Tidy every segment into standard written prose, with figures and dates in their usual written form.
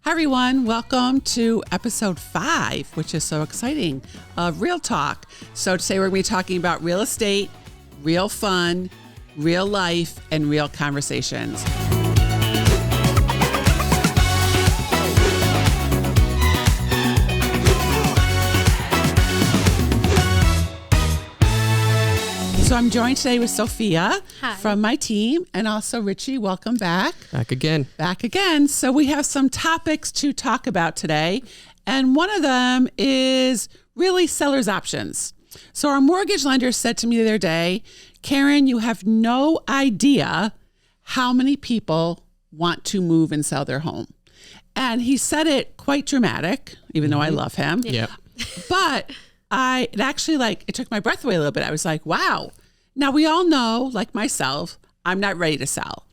Hi, everyone. Welcome to episode 5, which is so exciting, of Real Talk. So today we're going to be talking about real estate, real fun, real life, and real conversations. So I'm joined today with Sophia from my team, and also Richie. Welcome back. Back again. So we have some topics to talk about today, and one of them is really seller's options. So our mortgage lender said to me the other day, Karen, you have no idea how many people want to move and sell their home. And he said it quite dramatic, even though I love him. Yeah. But it took my breath away a little bit. I was like, wow. Now we all know, like myself, I'm not ready to sell.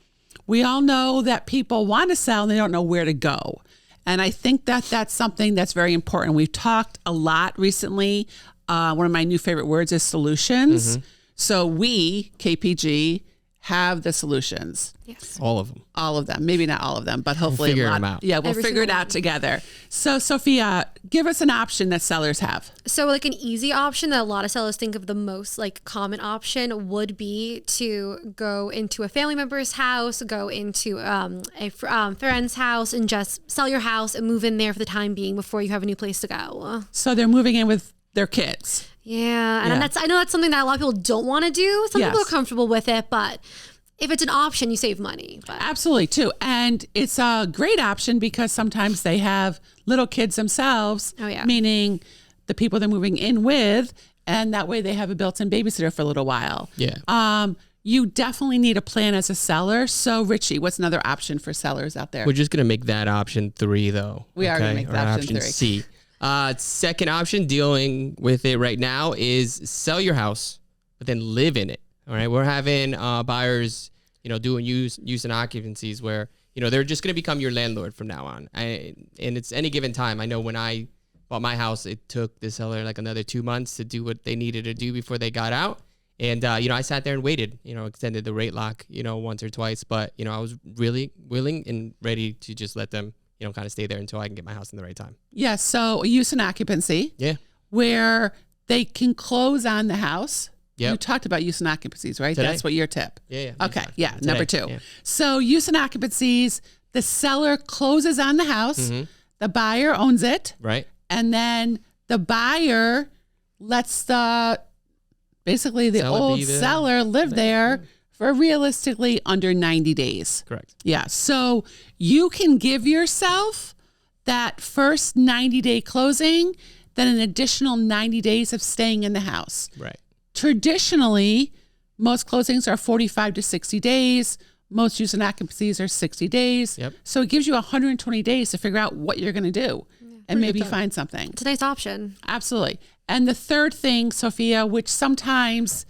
We all know that people want to sell and they don't know where to go. And I think that that's something that's very important. We've talked a lot recently. One of my new favorite words is solutions. So we, KPG, have the solutions. Yes. All of them. All of them. Maybe not all of them, but hopefully we'll figure them out. Yeah, we'll figure it out together. So Sophia, give us an option that sellers have. So like an easy option that a lot of sellers think of, the most like common option would be to go into a family member's house, go into a friend's house and just sell your house and move in there for the time being before you have a new place to go. So they're moving in with their kids. Yeah. And I know that's something that a lot of people don't want to do. Some people are comfortable with it, but if it's an option, you save money. But. Absolutely, too. And it's a great option because sometimes they have little kids themselves, meaning the people they're moving in with, and that way they have a built-in babysitter for a little while. Yeah. You definitely need a plan as a seller. So, Richie, what's another option for sellers out there? We're just going to make that option 3, though. We are going to make that option 3. C. Second option, dealing with it right now, is sell your house, but then live in it. All right. We're having buyers, doing use and occupancies where, they're just going to become your landlord from now on. And it's any given time. I know when I bought my house, it took the seller like another 2 months to do what they needed to do before they got out. And, I sat there and waited, extended the rate lock, once or twice. But, I was really willing and ready to just let them, kind of stay there until I can get my house in the right time. Yeah. So use and occupancy. Yeah. Where they can close on the house. Yep. You talked about use and occupancies, right? Today. That's what your tip. Yeah. Okay. Yeah. Today. Number 2. Yeah. So use and occupancies, the seller closes on the house. The buyer owns it. Right. And then the buyer lets the old seller live there for realistically under 90 days. Correct. Yeah. So you can give yourself that first 90-day closing, then an additional 90 days of staying in the house. Right. Traditionally, most closings are 45 to 60 days. Most use and occupancies are 60 days. Yep. So it gives you 120 days to figure out what you're going to do and maybe find something. It's a nice option. Absolutely. And the third thing, Sophia, which sometimes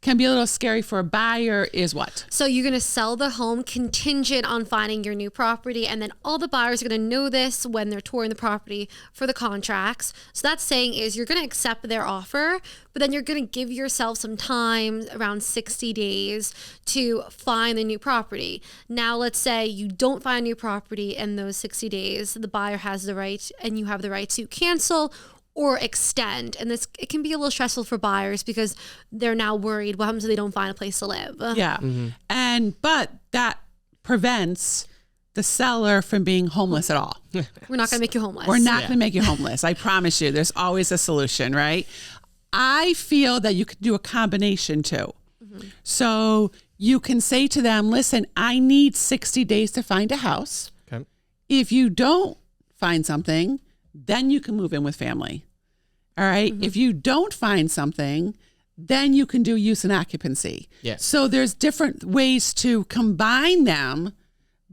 can be a little scary for a buyer, is what? So you're going to sell the home contingent on finding your new property, and then all the buyers are going to know this when they're touring the property for the contracts. So that's saying is you're going to accept their offer, but then you're going to give yourself some time, around 60 days, to find the new property. Now, let's say you don't find a new property in those 60 days. The buyer has the right, and you have the right to cancel or extend. And it can be a little stressful for buyers because they're now worried what happens if they don't find a place to live. Yeah. But that prevents the seller from being homeless at all. We're not going to make you homeless. We're not going to make you homeless. I promise you, there's always a solution, right? I feel that you could do a combination too. So you can say to them, listen, I need 60 days to find a house. Okay. If you don't find something, then you can move in with family. All right. If you don't find something, then you can do use and occupancy. Yeah. So there's different ways to combine them,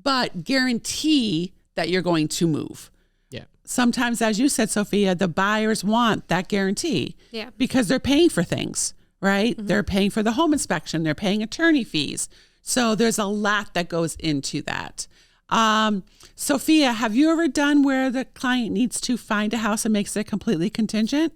but guarantee that you're going to move. Yeah. Sometimes, as you said, Sophia, the buyers want that guarantee because they're paying for things, right? They're paying for the home inspection. They're paying attorney fees. So there's a lot that goes into that. Sophia, have you ever done where the client needs to find a house and makes it completely contingent?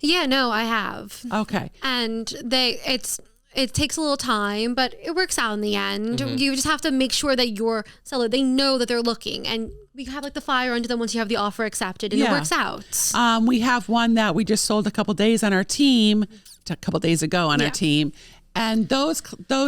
Yeah, no, I have. Okay. And it's It takes a little time, but it works out in the end. Mm-hmm. You just have to make sure that your seller, they know that they're looking, and we have like the fire under them once you have the offer accepted, and it works out. We have one that we just sold a couple days on our team, a couple days ago on our team. And those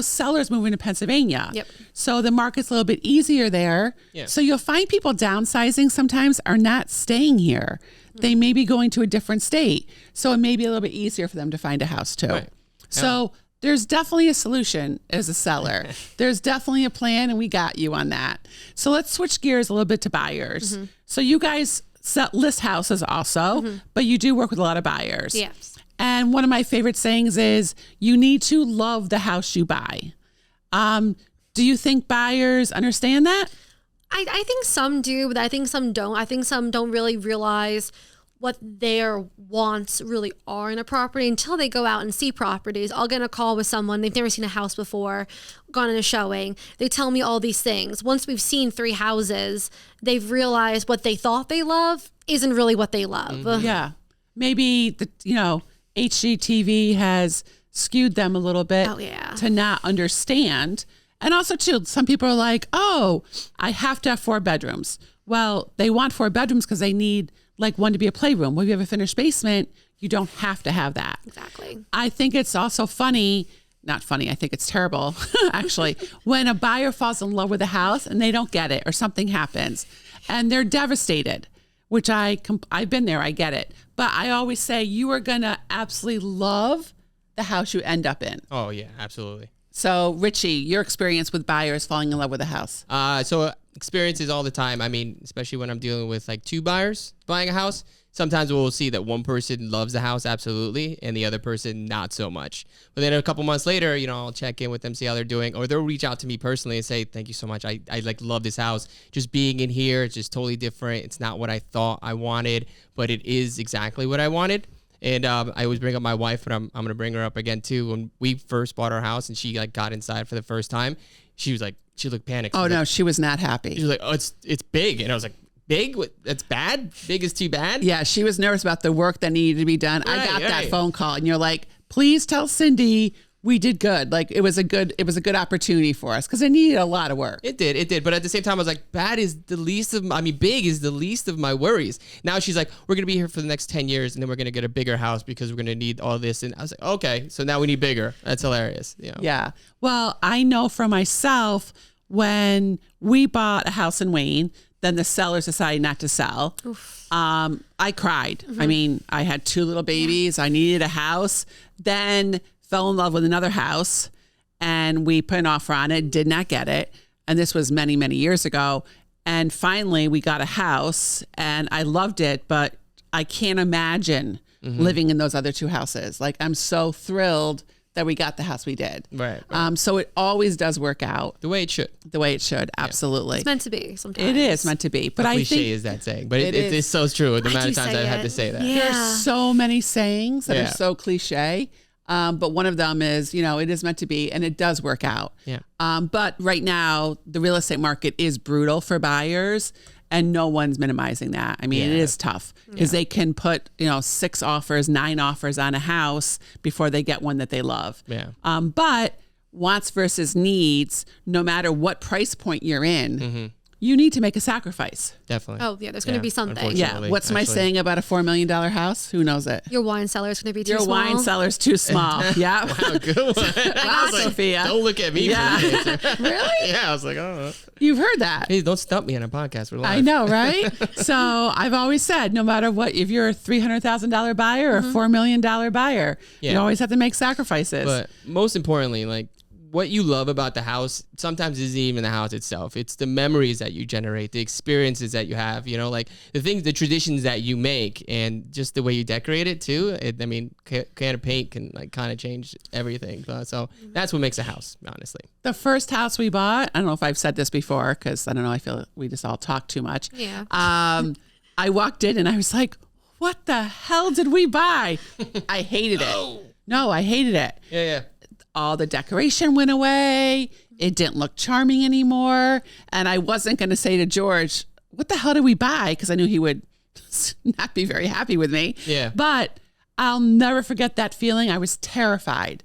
sellers moving to Pennsylvania. Yep. So the market's a little bit easier there. Yeah. So you'll find people downsizing sometimes are not staying here. They may be going to a different state. So it may be a little bit easier for them to find a house too. Right. So there's definitely a solution as a seller. There's definitely a plan, and we got you on that. So let's switch gears a little bit to buyers. So you guys list houses also, but you do work with a lot of buyers. Yes. And one of my favorite sayings is, you need to love the house you buy. Do you think buyers understand that? I think some do, but I think some don't. I think some don't really realize what their wants really are in a property until they go out and see properties. I'll get a call with someone, they've never seen a house before, gone in a showing. They tell me all these things. Once we've seen 3 houses, they've realized what they thought they love isn't really what they love. Yeah. Maybe HGTV has skewed them a little bit to not understand. And also too, some people are like, oh, I have to have 4 bedrooms. Well, they want 4 bedrooms because they need like one to be a playroom. Well, if you have a finished basement, you don't have to have that. Exactly. I think it's also not funny, I think it's terrible, actually, when a buyer falls in love with a house and they don't get it or something happens and they're devastated, which I've been there, I get it. But I always say you are going to absolutely love the house you end up in. Oh, yeah, absolutely. So, Richie, your experience with buyers falling in love with a house? So experiences all the time. I mean, especially when I'm dealing with like 2 buyers buying a house, sometimes we'll see that one person loves the house absolutely and the other person not so much. But then a couple months later, I'll check in with them, see how they're doing, or they'll reach out to me personally and say, thank you so much. I like love this house. Just being in here, it's just totally different. It's not what I thought I wanted, but it is exactly what I wanted. And I always bring up my wife, but I'm going to bring her up again too. When we first bought our house and she like got inside for the first time, she looked panicked. Oh no, she was not happy. She was like, oh, it's big. And I was like, big? That's bad? Big is too bad? Yeah, she was nervous about the work that needed to be done. I got that phone call and you're like, please tell Cindy we did good. Like it was a good opportunity for us because it needed a lot of work. It did. But at the same time, I was like, big is the least of my worries. Now she's like, we're going to be here for the next 10 years and then we're going to get a bigger house because we're going to need all this. And I was like, okay, so now we need bigger. That's hilarious. Yeah. Well, I know for myself, when we bought a house in Wayne, then the sellers decided not to sell. I cried. I mean, I had 2 little babies. I needed a house. Then fell in love with another house and we put an offer on it, did not get it. And this was many, many years ago. And finally we got a house and I loved it, but I can't imagine living in those other 2 houses. Like I'm so thrilled that we got the house we did. Right. So it always does work out. The way it should. Absolutely. It's meant to be sometimes. It is meant to be. But How I cliche think is that saying? But it is so true. The amount of times I've had to say that. Yeah. There's so many sayings that are so cliche. But one of them is, it is meant to be, and it does work out. Yeah. But right now, the real estate market is brutal for buyers, and no one's minimizing that. I mean, it is tough because they can put, 6 offers, 9 offers on a house before they get one that they love. Yeah. But wants versus needs, no matter what price point you're in, you need to make a sacrifice. Definitely. Oh, yeah, there's going to be something. Yeah. What's my saying about a $4 million house? Who knows it? Your wine cellar is going to be too Your small. wine cellar's too small. Yeah. Wow, good one. I was like, Sophia. don't look at me for the answer. Really? Yeah, I was like, oh. You've heard that. Hey, don't stump me on a podcast. We're live. I know, right? So I've always said, no matter what, if you're a $300,000 buyer or a $4 million buyer, you always have to make sacrifices. But most importantly, like, what you love about the house sometimes isn't even the house itself. It's the memories that you generate, the experiences that you have, like the traditions that you make, and just the way you decorate it too. Can of paint can like kind of change everything. So that's what makes a house, honestly. The first house we bought, I don't know if I've said this before because I don't know, I feel we just all talk too much. Yeah. I walked in and I was like, what the hell did we buy? I hated it. No, I hated it. Yeah. All the decoration went away. It didn't look charming anymore. And I wasn't going to say to George, what the hell did we buy? Because I knew he would not be very happy with me. Yeah. But I'll never forget that feeling. I was terrified.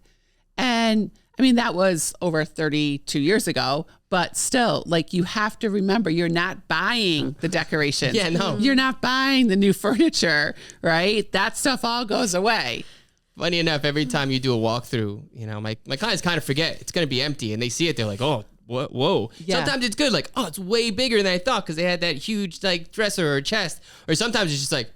And And I mean, that was over 32 years ago, but still, like, you have to remember, you're not buying the decorations. Yeah, no. You're not buying the new furniture, right? That stuff all goes away. Funny enough, every time you do a walkthrough, you know, my clients kind of forget it's going to be empty, and they see it. They're like, oh, whoa. Yeah. Sometimes it's good. Like, oh, it's way bigger than I thought because they had that huge, like, dresser or chest. Or sometimes it's just like,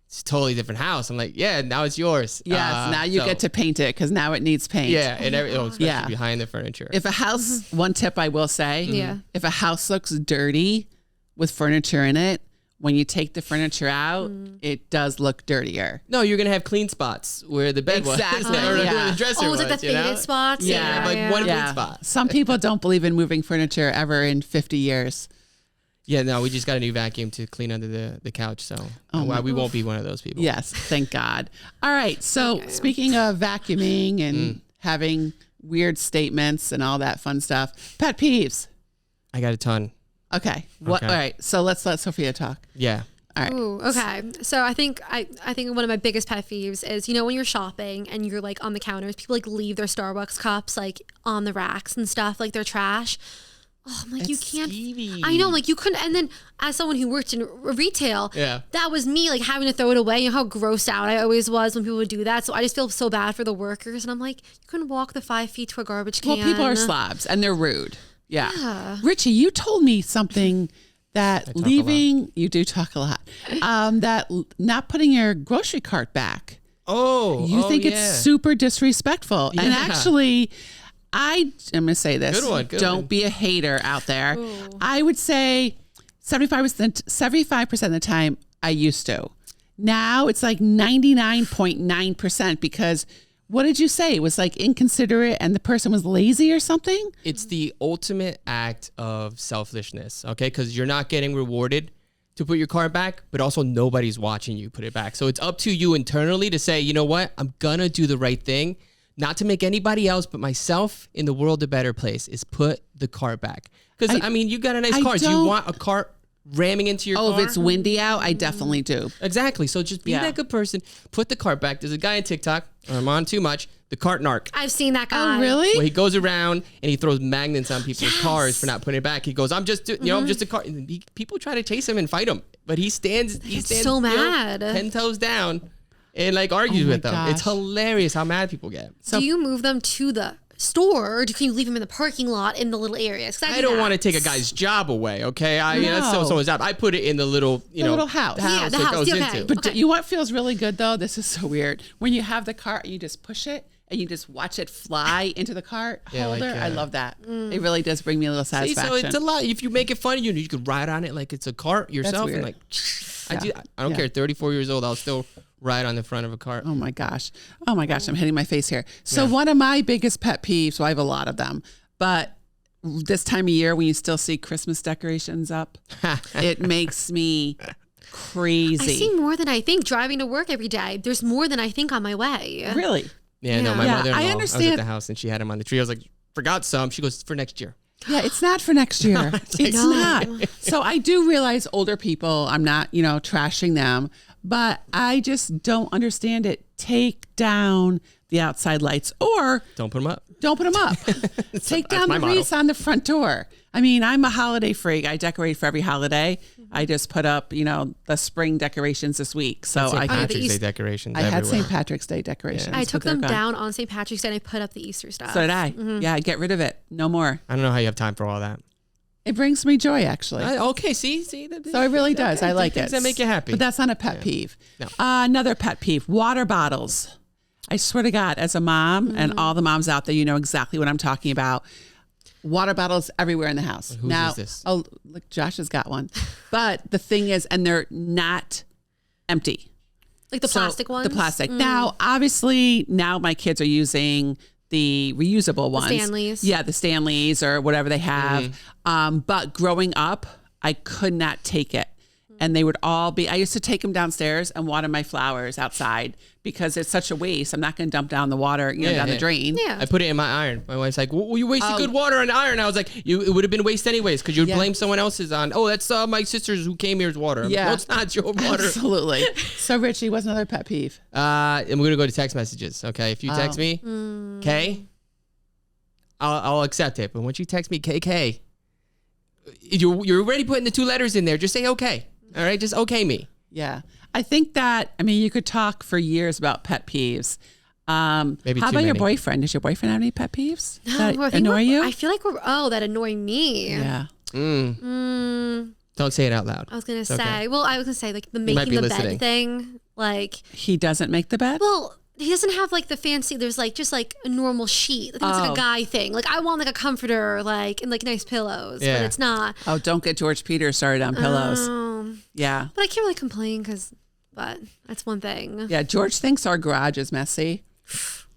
it's a totally different house. I'm like, yeah, now it's yours. Yes, now you get to paint it because now it needs paint. Yeah, and especially Yeah. behind the furniture. If a house, one tip I will say, Yeah. if a house looks dirty with furniture in it, when you take the furniture out, it does look dirtier. No, you're gonna have clean spots where the bed Exactly, was, or yeah. where the dresser Oh, was. it's like the you know? faded spots. Yeah, like one clean spot. Some people don't believe in moving furniture ever in 50 years. Yeah, no, we just got a new vacuum to clean under the couch, so we won't be one of those people. Yes, thank God. All right, so speaking of vacuuming and having weird statements and all that fun stuff, pet peeves. I got a ton. Okay. What? Okay. All right. So let's let Sophia talk. Yeah. All right. Ooh, okay. So I think one of my biggest pet peeves is, you know, when you're shopping and you're like on the counters, people like leave their Starbucks cups like on the racks and stuff, like they're trash. Oh, I'm like, you It's can't. skeevy. I know, like you couldn't. And then as someone who worked in retail, Yeah. that was me like having to throw it away. You know how grossed out I always was when people would do that. So I just feel so bad for the workers. And I'm like, you couldn't walk the 5 feet to a garbage can. Well, people are slobs and they're rude. Yeah. Yeah. Richie, you told me something that talk a leaving, you do talk a lot, not putting your grocery cart back. Oh, You think yeah. it's super disrespectful. And Yeah. actually, I'm going to say this. Good one, Don't one. be a hater out there. I would say 75% of the time I used to. Now it's like 99.9% because what did you say? It was like inconsiderate and the person was lazy or something? It's the ultimate act of selfishness, okay? Because you're not getting rewarded to put your card back, but also nobody's watching you put it back. So it's up to you internally to say, you know what? I'm going to do the right thing, not to make anybody else but myself in the world a better place, is put the cart back. Because, I mean, you got a nice car. Do you don't- want a cart ramming into your car? Oh, if it's windy out, I definitely do. Exactly. So just be Yeah. that good person. Put the cart back. There's a guy on TikTok, or I'm on too much, the cart narc. I've seen that guy. Oh, really? Where he goes around and he throws magnets on people's cars for not putting it back. He goes, I'm just, I'm just a car. And people try to chase him and fight him, but he stands so you know, mad. 10 toes down and like argues my with them. It's gosh. hilarious how mad people get. Do you move them to the store, or can you leave them in the parking lot in the little areas? 'Cause I don't want to take a guy's job away, okay? That's No. still someone's job. I put it in the little, little house. Yeah, the it house. goes Yeah, into. okay. But you know what feels really good though? This is so weird. When you have the cart, you just push it and you just watch it fly into the cart Yeah, like, holder. I love that. It really does bring me a little See, satisfaction. so it's a lot. If you make it fun, you could ride on it like it's a cart yourself. weird. And like, I Yeah. don't Yeah. care. 34 years old, I'll still ride on the front of a cart. Oh my gosh. I'm hitting my face here. So one of my biggest pet peeves, well, I have a lot of them, but this time of year when you still see Christmas decorations up, it makes me crazy. I see more than I think driving to work every day. There's more than I think on my way. Really? Yeah, no, my Yeah, mother-in-law, I I was at understand. the house and she had him on the tree. I was like, forgot some. She goes, for next year. Yeah, it's not for next year. It's No. not. So I do realize older people, I'm not, trashing them, but I just don't understand it. Take down the outside lights or Don't put them up. don't put them up. Take down my the motto. wreaths on the front door. I mean, I'm a holiday freak. I decorate for every holiday. I just put up, the spring decorations this week. So St. I Patrick's East- Day decorations had everywhere. St. Patrick's Day decorations. I but took they're them gone. down on St. Patrick's Day and I put up the Easter stuff. So did I. Yeah, get rid of it. No more. I don't know how you have time for all that. It brings me joy, actually. Okay, see? So it really does. I like it. Things that make you happy. But that's not a pet peeve. No. Another pet peeve, water bottles. I swear to God, as a mom and all the moms out there, you know exactly what I'm talking about. Water bottles everywhere in the house. Whose now, is this? Oh, look, Josh has got one. But the thing is, and they're not empty. Like the So, plastic ones? The plastic. Now, obviously, now my kids are using the reusable ones. Stanleys. Yeah, the Stanleys or whatever they have. But growing up, I could not take it. And they would all be, I used to take them downstairs and water my flowers outside because it's such a waste. I'm not going to dump down the water, down the drain. Yeah. I put it in my iron. My wife's like, well, you wasted Oh. good water on iron. I was like, it would have been waste anyways because you would Yeah. blame someone else's on, that's my sister's who came here's water. I'm like, Yeah. no, it's not. It's your water. Absolutely. So, Richie, what's another pet peeve? And we're going to go to text messages. Okay. If you text me, Mm. okay, I'll accept it. But once you text me KK, you're already putting the 2 letters in there. Just say okay. All right, just okay me. Yeah. I think that, I mean, you could talk for years about pet peeves. Maybe how too about your many. boyfriend? Does your boyfriend have any pet peeves that I think annoy you? I feel like that annoy me. Yeah. Don't say it out loud. I was gonna It's say. okay. Well, I was gonna say like the might making be the listening. bed thing. Like, He doesn't make the bed? well, he doesn't have like the fancy. There's like just like a normal sheet. I think it's like Oh. a guy thing. Like I want like a comforter, like and like nice pillows, Yeah. but it's not. Oh, don't get George Peters started on pillows. Yeah. But I can't really complain but that's one thing. Yeah. George thinks our garage is messy.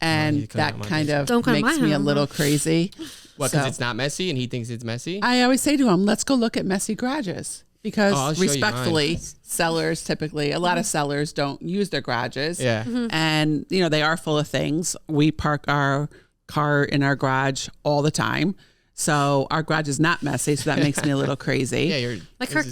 And you couldn't that have my kind of Don't come to makes my me a house. little crazy. What? Because So- it's not messy, and he thinks it's messy. I always say to him, let's go look at messy garages. Because Oh, I'll show you respectfully, mine. sellers typically, a lot of sellers don't use their garages. Yeah. And, you know, they are full of things. We park our car in our garage all the time. So our garage is not messy. So that makes me a little crazy. Yeah,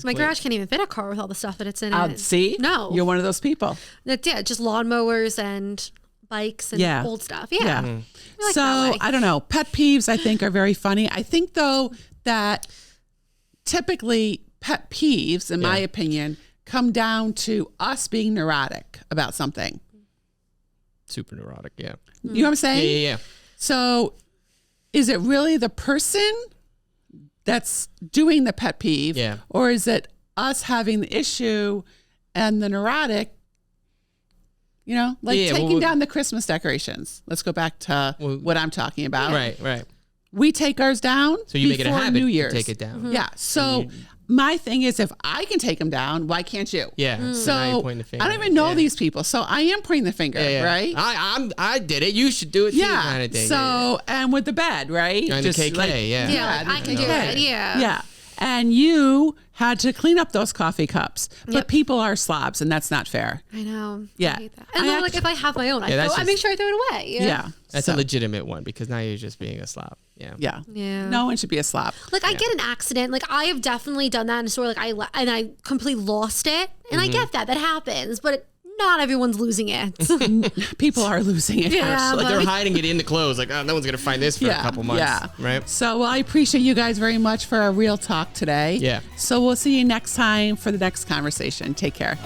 My garage can't even fit a car with all the stuff that it's in it. See? No. You're one of those people. Just lawnmowers and bikes and Yeah. old stuff. Yeah. Yeah. I like So that way. I don't know. Pet peeves, I think, are very funny. I think, though, that typically pet peeves, in my Yeah. opinion, come down to us being neurotic about something. Super neurotic. Yeah. You know what I'm saying? Yeah. So is it really the person that's doing the pet peeve? Yeah. Or is it us having the issue and the neurotic, you know, like Yeah, taking well, down the Christmas decorations? Let's go back to what I'm talking about. Right. We take ours down So you make it a before habit New to Year's. take it down. Yeah. So my thing is, if I can take them down, why can't you? Yeah. So now you're pointing the finger. I don't even know Yeah. these people. So I am pointing the finger, Yeah. right? I did it. You should do it too. Yeah. Kind of thing. So, and with the bed, right? And the KK, yeah. Yeah, like, I can do it. Yeah. Yeah. And you had to clean up those coffee cups. But Yep. people are slobs, and that's not fair. I know. Yeah. I hate that. And I then, like, if I have my own, Yeah, that's I just- make sure I throw it away. Yeah. That's So, a legitimate one because now you're just being a slob. Yeah. Yeah. Yeah. No one should be a slob. Like I get an accident. Like I have definitely done that in a store. Like I completely lost it, and I get that happens, but not everyone's losing it. People are losing it. Yeah, actually. Like they're hiding it in the clothes. Like, oh, no one's going to find this for a couple months. Yeah. Right? So, well, I appreciate you guys very much for our real talk today. Yeah. So we'll see you next time for the next conversation. Take care.